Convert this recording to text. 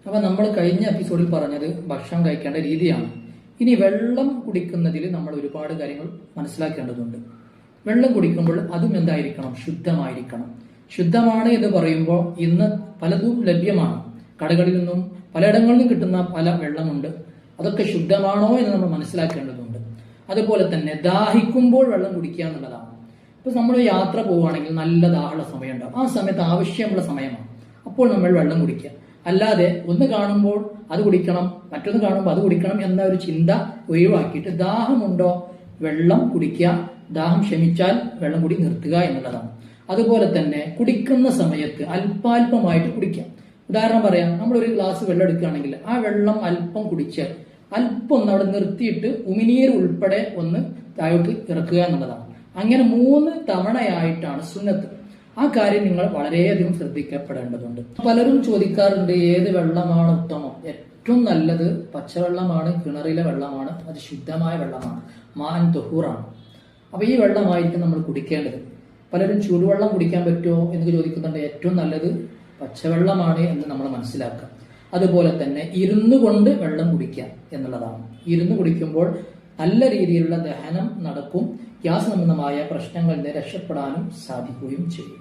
അപ്പൊ നമ്മൾ കഴിഞ്ഞ എപ്പിസോഡിൽ പറഞ്ഞത് ഭക്ഷണം കഴിക്കേണ്ട രീതിയാണ്. ഇനി വെള്ളം കുടിക്കുന്നതിൽ നമ്മൾ ഒരുപാട് കാര്യങ്ങൾ മനസ്സിലാക്കേണ്ടതുണ്ട്. വെള്ളം കുടിക്കുമ്പോൾ അതും എന്തായിരിക്കണം? ശുദ്ധമായിരിക്കണം. ശുദ്ധമാണ് എന്ന് പറയുമ്പോൾ ഇന്ന് പലതും ലഭ്യമാണ്. കടകളിൽ നിന്നും പലയിടങ്ങളിൽ നിന്നും കിട്ടുന്ന പല വെള്ളമുണ്ട്. അതൊക്കെ ശുദ്ധമാണോ എന്ന് നമ്മൾ മനസ്സിലാക്കേണ്ടതുണ്ട്. അതുപോലെ തന്നെ ദാഹിക്കുമ്പോൾ വെള്ളം കുടിക്കുക എന്നുള്ളതാണ്. ഇപ്പൊ നമ്മൾ യാത്ര പോവുകയാണെങ്കിൽ നല്ല ദാഹമുള്ള സമയമുണ്ടാവും. ആ സമയത്ത് ആവശ്യമുള്ള സമയമാണ്. അപ്പോൾ നമ്മൾ വെള്ളം കുടിക്കുക. അല്ലാതെ ഒന്ന് കാണുമ്പോൾ അത് കുടിക്കണം, മറ്റൊന്ന് കാണുമ്പോൾ അത് കുടിക്കണം എന്ന ഒരു ചിന്ത ഒഴിവാക്കിയിട്ട് ദാഹമുണ്ടോ വെള്ളം കുടിക്കുക, ദാഹം ശമിച്ചാൽ വെള്ളം കൂടി നിർത്തുക എന്നുള്ളതാണ്. അതുപോലെ തന്നെ കുടിക്കുന്ന സമയത്ത് അല്പാൽപമായിട്ട് കുടിക്കാം. ഉദാഹരണം പറയാം, നമ്മൾ ഒരു ഗ്ലാസ് വെള്ളം എടുക്കുകയാണെങ്കിൽ ആ വെള്ളം അല്പം കുടിച്ച് അല്പം ഒന്ന് അവിടെ നിർത്തിയിട്ട് ഉമിനീർ ഉൾപ്പെടെ ഒന്ന് താഴോട്ട് ഇറക്കുക എന്നുള്ളതാണ്. അങ്ങനെ 3 തവണയായിട്ടാണ് സുന്നത്ത്. ആ കാര്യം നിങ്ങൾ വളരെയധികം ശ്രദ്ധിക്കപ്പെടേണ്ടതുണ്ട്. പലരും ചോദിക്കാറുണ്ട്, ഏത് വെള്ളമാണ് ഉത്തമം? ഏറ്റവും നല്ലത് പച്ചവെള്ളമാണ്, കിണറിലെ വെള്ളമാണ്, അത് ശുദ്ധമായ വെള്ളമാണ്, മാൻ തുഹൂറാണ്. അപ്പൊ ഈ വെള്ളമായിരിക്കും നമ്മൾ കുടിക്കേണ്ടത്. പലരും ചൂടുവെള്ളം കുടിക്കാൻ പറ്റുമോ എന്ന് ചോദിക്കുന്നുണ്ട്. ഏറ്റവും നല്ലത് പച്ചവെള്ളമാണ് എന്ന് നമ്മൾ മനസ്സിലാക്കുക. അതുപോലെ തന്നെ ഇരുന്നു കൊണ്ട് വെള്ളം കുടിക്കുക എന്നുള്ളതാണ്. ഇരുന്ന് കുടിക്കുമ്പോൾ നല്ല രീതിയിലുള്ള ദഹനം നടക്കും. ഗ്യാസ് സംബന്ധമായ പ്രശ്നങ്ങളിൽ നിന്ന് രക്ഷപ്പെടാനും സാധിക്കുകയും ചെയ്യും.